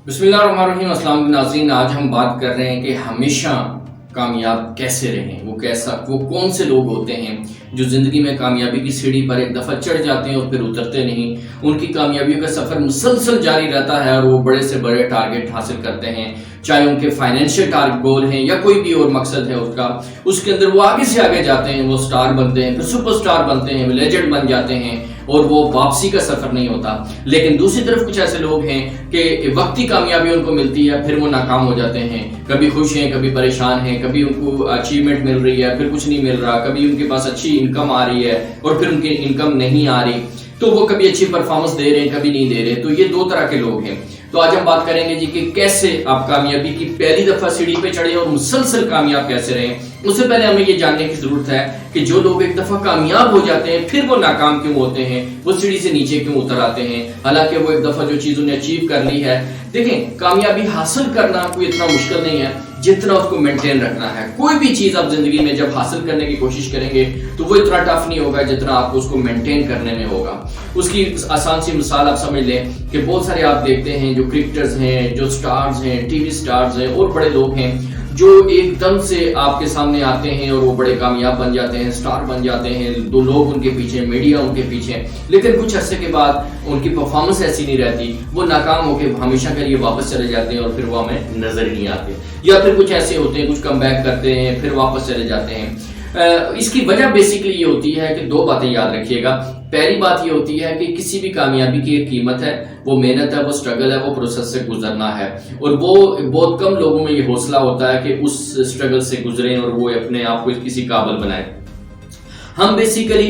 बिस्मिल्लाहिर्रहमानिर्रहीम। अस्सलाम वालेकुम नाज़रीन, आज हम बात कर रहे हैं कि हमेशा कामयाब कैसे रहें। वो कौन से लोग होते हैं जो ज़िंदगी में कामयाबी की सीढ़ी पर एक दफ़ा चढ़ जाते हैं और फिर उतरते नहीं। उनकी कामयाबियों का सफ़र मुसलसल जारी रहता है और वो बड़े से बड़े टारगेट हासिल करते हैं, चाहे उनके फाइनेंशियल टारगेट गोल हैं या कोई भी और मकसद है उसके अंदर वो आगे से आगे जाते हैं, वो स्टार बनते हैं, फिर सुपरस्टार बनते हैं, लेजेंड बन जाते हैं और वो वापसी का सफर नहीं होता। लेकिन दूसरी तरफ कुछ ऐसे लोग हैं कि वक्ती कामयाबी उनको मिलती है, फिर वो नाकाम हो जाते हैं। कभी खुश हैं, कभी परेशान हैं, कभी उनको अचीवमेंट मिल रही है, फिर कुछ नहीं मिल रहा, कभी उनके पास अच्छी इनकम आ रही है और फिर उनकी इनकम नहीं आ रही, तो वो कभी अच्छी परफॉर्मेंस दे रहे हैं, कभी नहीं दे रहे। तो ये दो तरह के लोग हैं। तो आज हम बात करेंगे जी कि कैसे आप कामयाबी की पहली दफा सीढ़ी पे चढ़े और मुसलसल कामयाब कैसे रहें। उससे पहले हमें ये जानने की जरूरत है कि जो लोग एक दफा कामयाब हो जाते हैं फिर वो नाकाम क्यों होते हैं, वो सीढ़ी से नीचे क्यों उतर आते हैं, हालांकि वो एक दफा जो चीज उन्हें अचीव कर ली है। देखें, कामयाबी हासिल करना कोई इतना मुश्किल नहीं है जितना उसको मेंटेन रखना है। कोई भी चीज आप जिंदगी में जब हासिल करने की कोशिश करेंगे तो वो इतना टफ नहीं होगा जितना आपको उसको मेंटेन करने में होगा। उसकी आसान सी मिसाल आप समझ लें कि बहुत सारे आप देखते हैं जो क्रिकेटर्स हैं, जो स्टार्स हैं, टीवी स्टार्स हैं और बड़े लोग हैं जो एकदम से आपके सामने आते हैं और वो बड़े कामयाब बन जाते हैं, स्टार बन जाते हैं, दो लोग उनके पीछे, मीडिया उनके पीछे, लेकिन कुछ अरसे के बाद उनकी परफॉर्मेंस ऐसी नहीं रहती, वो नाकाम होकर हमेशा के लिए वापस चले जाते हैं और फिर वो हमें नजर ही नहीं आते। या फिर कुछ ऐसे होते हैं, कुछ कम बैक करते हैं, फिर वापस चले जाते हैं। इसकी वजह बेसिकली ये होती है कि दो बातें याद रखिएगा। पहली बात ये होती है कि किसी भी कामयाबी की एक कीमत है, वो मेहनत है, वो स्ट्रगल है, वो प्रोसेस से गुजरना है। और वो बहुत कम लोगों में ये हौसला होता है कि उस स्ट्रगल से गुजरें और वो अपने आप को किसी काबिल बनाएं। हम बेसिकली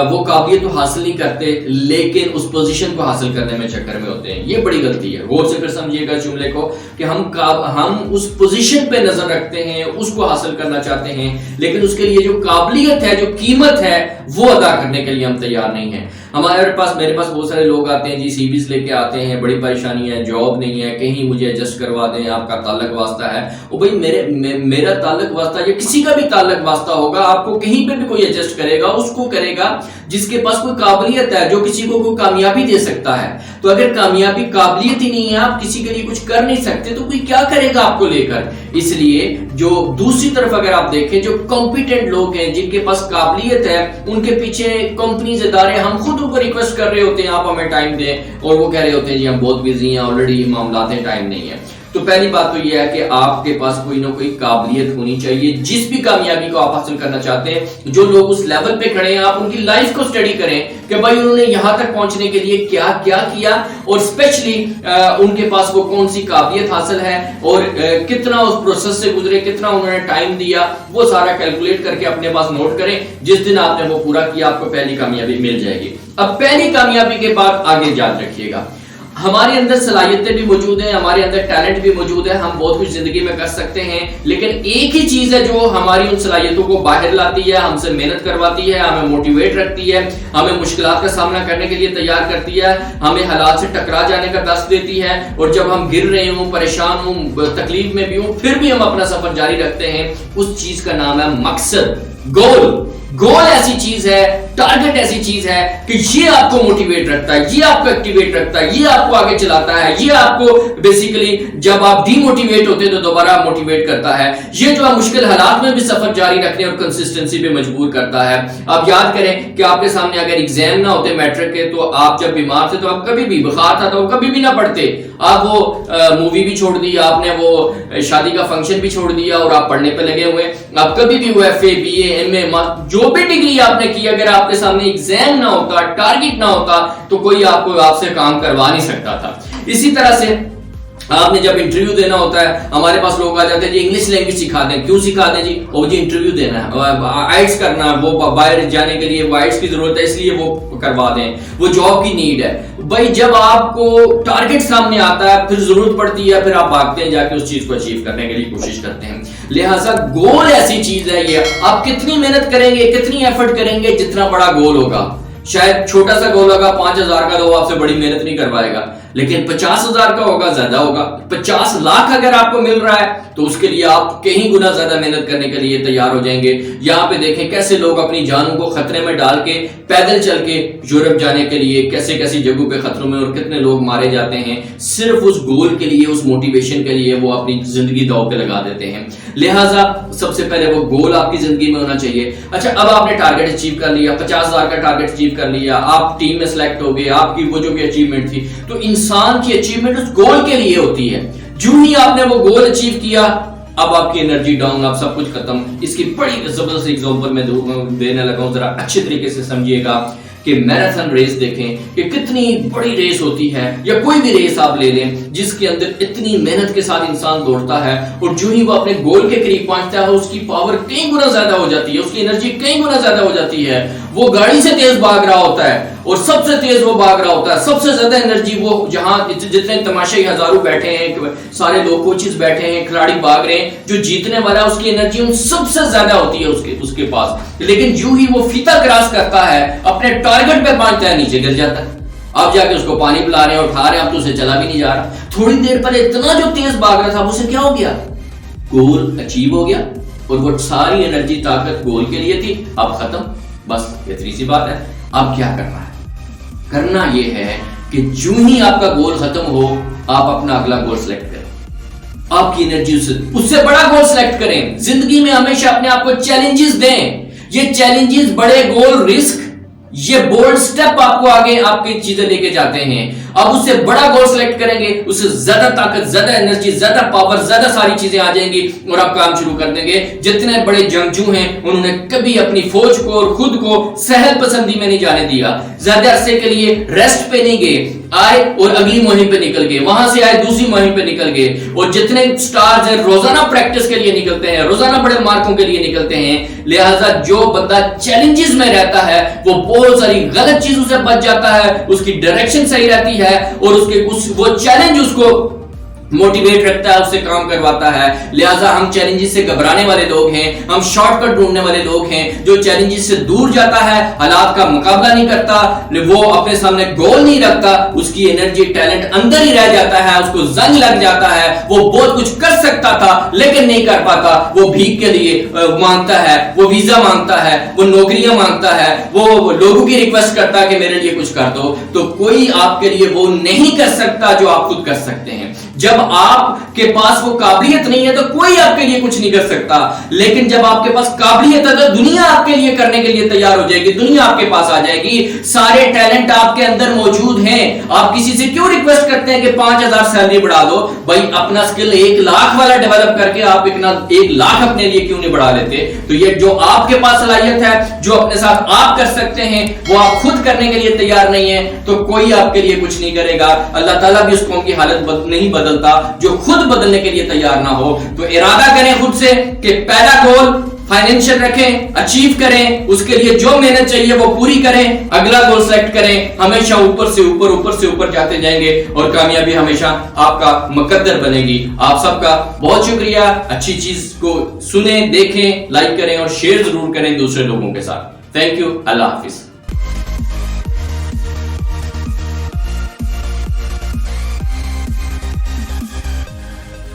वो काबिलियत तो हासिल नहीं करते, लेकिन उस पोजीशन को हासिल करने में चक्कर में होते हैं। ये बड़ी गलती है। गौर से फिर समझिएगा जुमले को कि हम उस पोजीशन पे नजर रखते हैं, उसको हासिल करना चाहते हैं, लेकिन उसके लिए जो काबिलियत है, जो कीमत है, वो अदा करने के लिए हम तैयार नहीं है। मेरे पास बहुत सारे लोग आते हैं जी, सीवीज लेके आते हैं, बड़ी परेशानी है, जॉब नहीं है, कहीं मुझे एडजस्ट करवा दें, आपका ताल्लुक वास्ता है। ओ भाई, मेरा ताल्लुक वास्ता या किसी का भी ताल्लुक वास्ता होगा, आपको कहीं पे भी कोई एडजस्ट करेगा, उसको करेगा जिसके पास कोई काबिलियत है, जो किसी को कोई कामयाबी दे सकता है। तो अगर कामयाबी काबिलियत ही नहीं है, आप किसी के लिए कुछ कर नहीं सकते, तो कोई क्या करेगा आपको लेकर। इसलिए जो दूसरी तरफ अगर आप देखें, जो कॉम्पिटेंट लोग हैं, जिनके पास काबिलियत है, उनके पीछे कंपनीज, इदारे, हम खुद उनको रिक्वेस्ट कर रहे होते हैं आप हमें टाइम दें, और वो कह रहे होते हैं जी हम बहुत बिजी हैं, ऑलरेडी मामलात हैं, टाइम नहीं है। तो पहली बात तो ये है कि आपके पास कोई ना कोई काबिलियत होनी चाहिए जिस भी कामयाबी को आप हासिल करना चाहते हैं। जो लोग उस लेवल पे खड़े हैं, आप उनकी लाइफ को स्टडी करें कि भाई उन्होंने यहां तक पहुंचने के लिए क्या क्या किया, और स्पेशली उनके पास वो कौन सी काबिलियत हासिल है और कितना उस प्रोसेस से गुजरे, कितना उन्होंने टाइम दिया, वो सारा कैलकुलेट करके अपने पास नोट करें। जिस दिन आपने वो पूरा किया, आपको पहली कामयाबी मिल जाएगी। अब पहली कामयाबी के बाद आगे याद रखिएगा, हमारे अंदर सलाहियतें भी मौजूद हैं, हमारे अंदर टैलेंट भी मौजूद है, हम बहुत कुछ जिंदगी में कर सकते हैं, लेकिन एक ही चीज है जो हमारी उन सलाहियतों को बाहर लाती है, हमसे मेहनत करवाती है, हमें मोटिवेट रखती है, हमें मुश्किलात का सामना करने के लिए तैयार करती है, हमें हालात से टकरा जाने का दस्त देती है। और जब हम गिर रहे हों, परेशान हों, तकलीफ में भी हों, फिर भी हम अपना सफर जारी रखते हैं। उस चीज का नाम है मकसद, गोल ऐसी चीज है, टारगेट ऐसी चीज है कि ये आपको मोटिवेट रखता है, ये आपको एक्टिवेट रखता है, ये आपको आगे चलाता है, ये आपको बेसिकली जब आप डीमोटिवेट होते हैं तो दोबारा मोटिवेट करता है। ये जो मुश्किल हालात में भी सफर जारी रखने और कंसिस्टेंसी पे मजबूर करता है। आप याद करें कि आपके सामने अगर एग्जाम ना होते मैट्रिक के, तो आप जब बीमार थे तो आप कभी भी, बुखार था तो कभी भी ना पढ़ते, आप वो मूवी भी छोड़ दी, आपने वो शादी का फंक्शन भी छोड़ दिया और आप पढ़ने पे लगे हुए। आप कभी भी वो FA, BA, MA, जो भी डिग्री आपने की, अगर आपके सामने एग्जाम ना होता, टारगेट ना होता, तो कोई आपसे काम करवा नहीं सकता था। इसी तरह से आपने जब इंटरव्यू देना होता है, हमारे पास लोग आ जाते हैं जी इंग्लिश लैंग्वेज सिखा दें। क्यों सिखा दें जी? और जी इंटरव्यू देना है, आइट्स करना है, वो बाहर जाने के लिए आइट्स की जरूरत है, इसलिए वो करवा दें, वो जॉब की नीड है। भाई जब आपको टारगेट सामने आता है, फिर जरूरत पड़ती है, फिर आप भागते हैं, जाके उस चीज को अचीव करने के लिए कोशिश करते हैं। लिहाजा गोल ऐसी चीज है, ये आप कितनी मेहनत करेंगे, कितनी एफर्ट करेंगे, जितना बड़ा गोल होगा। शायद छोटा सा गोल होगा 5,000 का, तो वो आपसे बड़ी मेहनत नहीं करवाएगा, लेकिन 50,000 का होगा, ज्यादा होगा। 50 लाख अगर आपको मिल रहा है تو اس کے لیے آپ کہیں گنا زیادہ محنت کرنے کے لیے تیار ہو جائیں گے۔ یہاں پہ دیکھیں کیسے لوگ اپنی جانوں کو خطرے میں ڈال کے پیدل چل کے یورپ جانے کے لیے کیسے کیسی جگہوں پہ خطروں میں، اور کتنے لوگ مارے جاتے ہیں صرف اس گول کے لیے، اس موٹیویشن کے لیے وہ اپنی زندگی داؤ پہ لگا دیتے ہیں۔ لہٰذا سب سے پہلے وہ گول آپ کی زندگی میں ہونا چاہیے۔ اچھا، اب آپ نے ٹارگٹ اچیو کر لیا، 50,000 کا ٹارگٹ اچیو کر لیا، آپ ٹیم میں سلیکٹ ہو گئے، آپ کی وہ جو بھی اچیومنٹ تھی، تو انسان کی اچیومنٹ اس گول کے لیے ہوتی ہے۔ جو ہی آپ نے وہ گول اچیو کیا، اب آپ کی انرجی ڈاؤن، اب سب کچھ ختم۔ اس کی بڑی زبردست ایگزامپل میں دینے لگا ہوں، ذرا اچھے طریقے سے سمجھیے گا کہ میراتھن ریس دیکھیں کہ کتنی بڑی ریس ہوتی ہے، یا کوئی بھی ریس آپ لے لیں جس کے اندر اتنی محنت کے ساتھ انسان دوڑتا ہے، اور جو ہی وہ اپنے گول کے قریب پہنچتا ہے اس کی پاور کئی گنا زیادہ ہو جاتی ہے، اس کی انرجی کئی گنا زیادہ ہو جاتی ہے۔ وہ گاڑی سے تیز بھاگ رہا ہوتا ہے، اور سب سے تیز وہ بھاگ رہا ہوتا ہے، سب سے زیادہ انرجی وہ، جہاں جتنے تماشائی ہزاروں بیٹھے ہیں، سارے لوگ کوچز بیٹھے ہیں، کھلاڑی بھاگ رہے ہیں، جو جیتنے والا ہے اس کی انرجی ان سب سے زیادہ ہوتی ہے اس کے پاس، لیکن جو ہی وہ فیتہ کراس کرتا ہے، اپنے ٹارگٹ پہ پہنچتا ہے، نیچے گر جاتا ہے۔ آپ جا کے اس کو پانی پلا رہے ہیں، اٹھا رہے ہیں، اب تو اسے چلا بھی نہیں جا رہا۔ تھوڑی دیر پہلے اتنا جو تیز بھاگ رہا تھا، اسے کیا ہو گیا؟ گول اچیو ہو گیا، اور وہ ساری انرجی طاقت گول کے لیے تھی، اب ختم۔ بس اتنی سی بات ہے۔ اب کیا کرنا ہے؟ کرنا یہ ہے کہ جو ہی آپ کا گول ختم ہو، آپ اپنا اگلا گول سلیکٹ کریں، آپ کی انرجی اس سے بڑا گول سلیکٹ کریں۔ زندگی میں ہمیشہ اپنے آپ کو چیلنجز دیں، یہ چیلنجز، بڑے گول، رسک، یہ بولڈ سٹیپ آپ کو آگے آپ کی چیزیں لے کے جاتے ہیں۔ اب اس سے بڑا گول سلیکٹ کریں گے، اس سے زیادہ طاقت، زیادہ انرجی، زیادہ پاور، زیادہ ساری چیزیں آ جائیں گی، اور آپ کام شروع کر دیں گے۔ جتنے بڑے جنگجو ہیں انہوں نے کبھی اپنی فوج کو اور خود کو سہل پسندی میں نہیں جانے دیا، زیادہ عرصے کے لیے ریسٹ پہ نہیں گئے، آئے اور اگلی مہم پہ نکل گئے، وہاں سے آئے دوسری مہم پہ نکل گئے۔ اور جتنے سٹارز ہیں روزانہ پریکٹس کے لیے نکلتے ہیں، روزانہ بڑے مارکوں کے لیے نکلتے ہیں۔ لہٰذا جو بندہ چیلنجز میں رہتا ہے وہ بہت ساری غلط چیزوں سے بچ جاتا ہے، اس کی ڈائریکشن صحیح رہتی ہے، اور وہ چیلنج اس کو موٹیویٹ رکھتا ہے، اس سے کام کرواتا ہے۔ لہٰذا ہم چیلنجز سے گھبرانے والے لوگ ہیں، ہم شارٹ کٹ ڈھونڈنے والے لوگ ہیں۔ جو چیلنجز سے دور جاتا ہے، حالات کا مقابلہ نہیں کرتا، وہ اپنے سامنے گول نہیں رکھتا، اس کی انرجی، ٹیلنٹ اندر ہی رہ جاتا ہے، اس کو زنگ لگ جاتا ہے۔ وہ بہت کچھ کر سکتا تھا لیکن نہیں کر پاتا، وہ بھیک کے لیے مانگتا ہے، وہ ویزا مانگتا ہے، وہ نوکریاں مانگتا ہے، وہ لوگوں کی ریکویسٹ کرتا ہے کہ میرے لیے کچھ کر دو۔ تو کوئی آپ کے لیے وہ نہیں کر سکتا جو آپ خود کر سکتے ہیں۔ جب آپ کے پاس وہ قابلیت نہیں ہے تو کوئی آپ کے لیے کچھ نہیں کر سکتا، لیکن جب آپ کے پاس قابلیت ہے تو دنیا آپ کے لیے کرنے کے لیے تیار ہو جائے گی، دنیا آپ کے پاس آ جائے گی، سارے ٹیلنٹ آپ کے اندر موجود ہیں۔ آپ کسی سے کیوں ریکویسٹ کرتے ہیں کہ 5,000 سیلری بڑھا دو؟ بھائی اپنا سکل 1 لاکھ والا ڈیولپ کر کے آپ 1 لاکھ اپنے لیے کیوں نہیں بڑھا لیتے؟ تو یہ جو آپ کے پاس صلاحیت ہے، جو اپنے ساتھ آپ کر سکتے ہیں، وہ آپ خود کرنے کے لیے تیار نہیں ہے تو کوئی آپ کے لیے کچھ نہیں کرے گا۔ اللہ تعالیٰ بھی اس قوم کی حالت نہیں بدلتا جو خود بدلنے کے لیے تیار نہ ہو۔ تو ارادہ کریں خود سے کہ پہلا گول فائنینشل رکھیں، اچیو کریں، اس کے لیے جو محنت چاہیے وہ پوری کریں، اگلا گول سلیکٹ کریں، ہمیشہ اوپر سے اوپر جاتے جائیں گے، اور کامیابی ہمیشہ آپ کا مقدر بنے گی۔ آپ سب کا بہت شکریہ۔ اچھی چیز کو سنیں، دیکھیں، لائک کریں اور شیئر ضرور کریں دوسرے لوگوں کے ساتھ۔ تھینک یو، اللہ حافظ۔